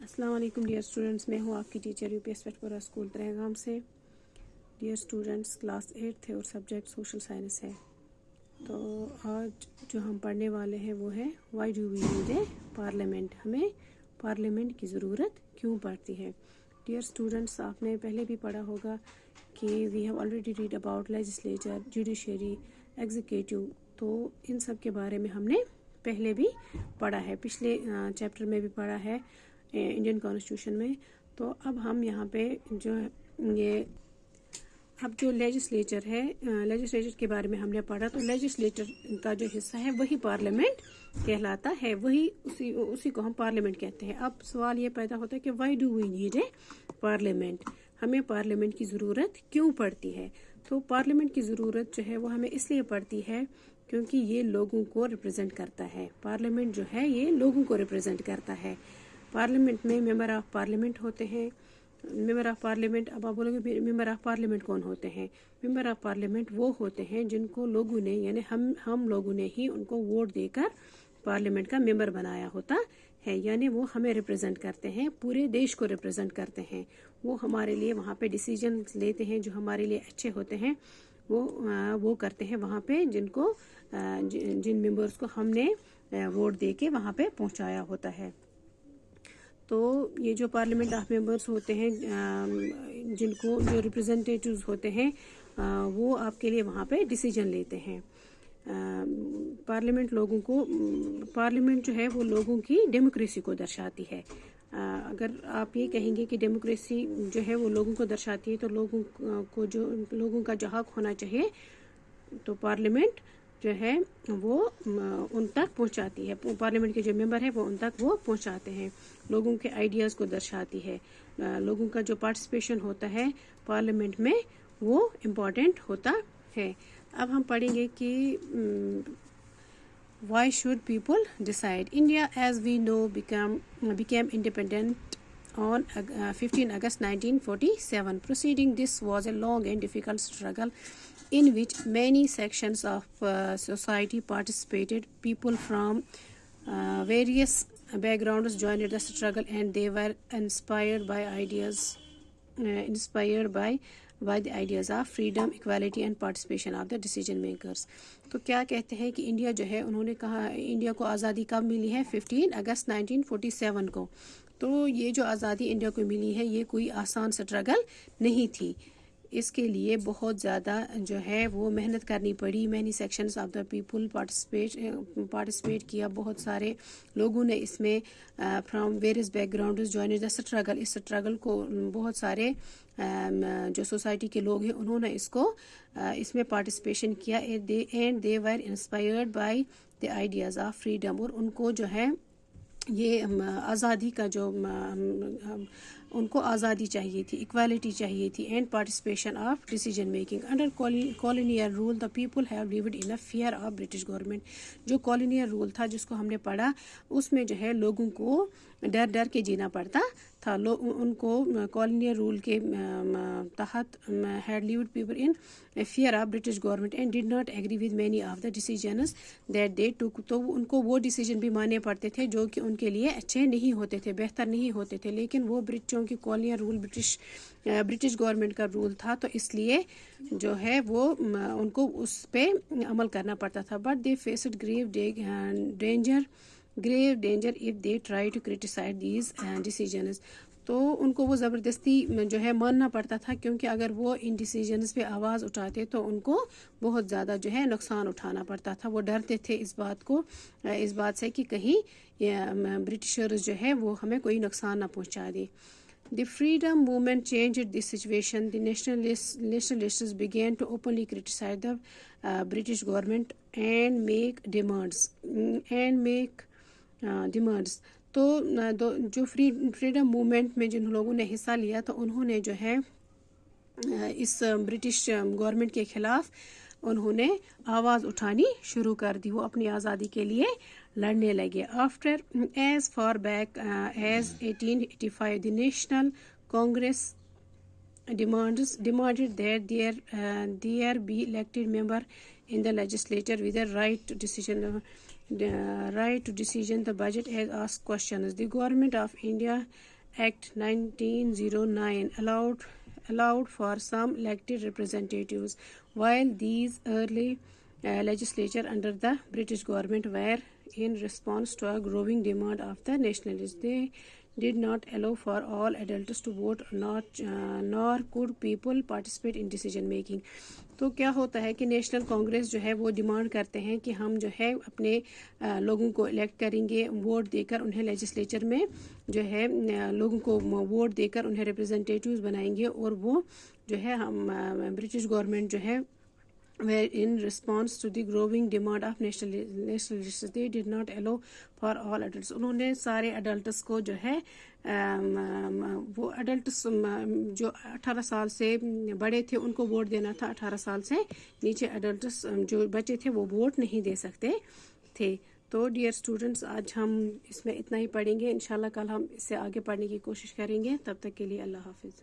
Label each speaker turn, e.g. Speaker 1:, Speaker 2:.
Speaker 1: अस्सलाम वालेकुम dear students, मैं हूँ आपकी teacher UPS Wetpura school Taregam से। डियर स्टूडेंट्स, क्लास 8 है और सब्जेक्ट सोशल साइंस है। तो आज जो हम पढ़ने वाले हैं वो है why do we need a parliament. हमें पार्लियामेंट की ज़रूरत क्यों पड़ती है। डियर स्टूडेंट्स, आपने पहले भी पढ़ा होगा कि we have already read about legislature, judiciary, executive. तो इन सब के बारे में हमने पहले भी पढ़ा है, पिछले चैप्टर में भी पढ़ा है इंडियन कॉन्स्टिट्यूशन में। तो अब हम यहाँ पे जो ये अब जो लेजिस्लेचर है, लेजिस्लेचर के बारे में हमने पढ़ा। तो लेजिस्लेचर का जो हिस्सा है वही पार्लियामेंट कहलाता है, वही उसी को हम पार्लियामेंट कहते हैं। अब सवाल ये पैदा होता है कि why do we need a parliament, हमें पार्लियामेंट की ज़रूरत क्यों पड़ती है। तो पार्लियामेंट की ज़रूरत जो है वो हमें इसलिए पड़ती है क्योंकि ये लोगों को रिप्रेजेंट करता है। पार्लियामेंट जो है ये लोगों को रिप्रेजेंट करता है। पार्लियामेंट में मेंबर ऑफ पार्लियामेंट होते हैं। मेंबर ऑफ पार्लियामेंट, अब आप बोलोगे मेंबर ऑफ पार्लियामेंट कौन होते हैं। मेंबर ऑफ पार्लियामेंट वो होते हैं जिनको लोगों ने, यानी हम लोगों ने ही उनको वोट देकर पार्लियामेंट का मेंबर बनाया होता है। यानी वो हमें रिप्रेजेंट करते हैं, पूरे देश को रिप्रेजेंट करते हैं। वो हमारे लिए वहाँ पे डिसीजन लेते हैं जो हमारे लिए अच्छे होते हैं। वो करते हैं वहाँ पे जिन मेंबर्स को हमने वोट दे के वहाँ पे पहुँचाया होता है। तो ये जो पार्लियामेंट ऑफ मेंबर्स होते हैं, जो रिप्रेजेंटेटिव्स होते हैं, वो आपके लिए वहाँ पे डिसीजन लेते हैं। पार्लियामेंट जो है वो लोगों की डेमोक्रेसी को दर्शाती है। अगर आप ये कहेंगे कि डेमोक्रेसी जो है वो लोगों को दर्शाती है, तो लोगों का जो हक होना चाहिए, तो पार्लियामेंट जो है वो उन तक पहुंचाती है। पार्लियामेंट के जो मेंबर है वो उन तक वो पहुंचाते हैं, लोगों के आइडियाज़ को दर्शाती है। लोगों का जो पार्टिसिपेशन होता है पार्लियामेंट में वो इम्पॉर्टेंट होता है। अब हम पढ़ेंगे कि why should people decide. India, as we know, became independent on 15 August 1947. Proceeding this was a long and difficult struggle in which many sections of society participated. People from various backgrounds joined the struggle, and they were inspired by the ideas of freedom, equality and participation of the decision makers. तो क्या कहते हैं कि India जो है, उन्होंने कहा India को आज़ादी कब मिली है, 15 अगस्त 1947 को। तो ये जो आज़ादी इंडिया को मिली है ये कोई आसान स्ट्रगल नहीं थी। इसके लिए बहुत ज़्यादा जो है वो मेहनत करनी पड़ी। Many sections of the people participate किया, बहुत सारे लोगों ने इसमें from various backgrounds join the struggle. इस स्ट्रगल को बहुत सारे जो सोसाइटी के लोग हैं उन्होंने इसमें पार्टिसिपेशन किया। And they were inspired by the ideas of freedom, और उनको जो है ये आज़ादी का जो उनको आज़ादी चाहिए थी, इक्वालिटी चाहिए थी, and participation of decision making. Under colonial rule the people have lived in a fear of British government. जो कॉलोनियल रूल था जिसको हमने पढ़ा, उसमें जो है लोगों को डर के जीना पड़ता था। उनको कॉलोनियल रूल के तहत had lived people in fear of British government and did not agree with many of the decisions that they took. तो उनको वो डिसीजन भी मानने पड़ते थे जो कि उनके लिए अच्छे नहीं होते थे, बेहतर नहीं होते थे। लेकिन वो की कॉलोनियल रूल ब्रिटिश गवर्नमेंट का रूल था, तो इसलिए जो है वो उनको उस पे अमल करना पड़ता था। But they faced grave danger if they try to criticise these decisions. तो उनको वो ज़बरदस्ती जो है मानना पड़ता था, क्योंकि अगर वो इन डिसीजंस पे आवाज़ उठाते तो उनको बहुत ज़्यादा जो है नुकसान उठाना पड़ता था। वो डरते थे इस बात से कि कहीं ब्रिटिशर्स जो है वो हमें कोई नुकसान ना पहुंचा दे। The freedom movement changed this situation. The nationalists began to openly criticize the British government and make demands. तो जो फ्रीडम मूवमेंट में जिन लोगों ने हिस्सा लिया, तो उन्होंने जो है इस ब्रिटिश गवर्नमेंट के खिलाफ उन्होंने आवाज़ उठानी शुरू कर दी। वो अपनी आज़ादी के लिए लड़ने लगे। After as far back as 1885 the National Congress demanded that there be elected member in the legislature with the right to decision. right to decision. The budget has asked questions. The Government of India Act 1909 allowed for some elected representatives, while these early legislature under the British government were in response to a growing demand of the nationalists. They did not allow for all adults to vote, nor could people participate in decision making. تو کیا ہوتا ہے کہ national Congress جو ہے وہ demand کرتے ہیں کہ ہم جو ہے اپنے لوگوں کو الیکٹ کریں گے، ووٹ دے کر انہیں لیجسلیچر میں جو ہے لوگوں کو ووٹ دے کر انہیں ریپرزنٹیٹیوز بنائیں گے، اور وہ جو ہے ہم برٹش گورنمنٹ جو ہے were in response to the growing demand of nationalists. They did not allow for all adults. انہوں نے سارے اڈلٹس کو جو ہے وہ اڈلٹس جو 18 سال سے بڑے تھے ان کو ووٹ دینا تھا، 18 سال سے نیچے اڈلٹس جو بچے تھے وہ ووٹ نہیں دے سکتے تھے. تو ڈیئر اسٹوڈنٹس، آج ہم اس میں اتنا ہی پڑھیں گے. انشاءاللہ کل ہم اس سے آگے پڑھنے کی کوشش کریں گے. تب تک کے لیے اللہ حافظ.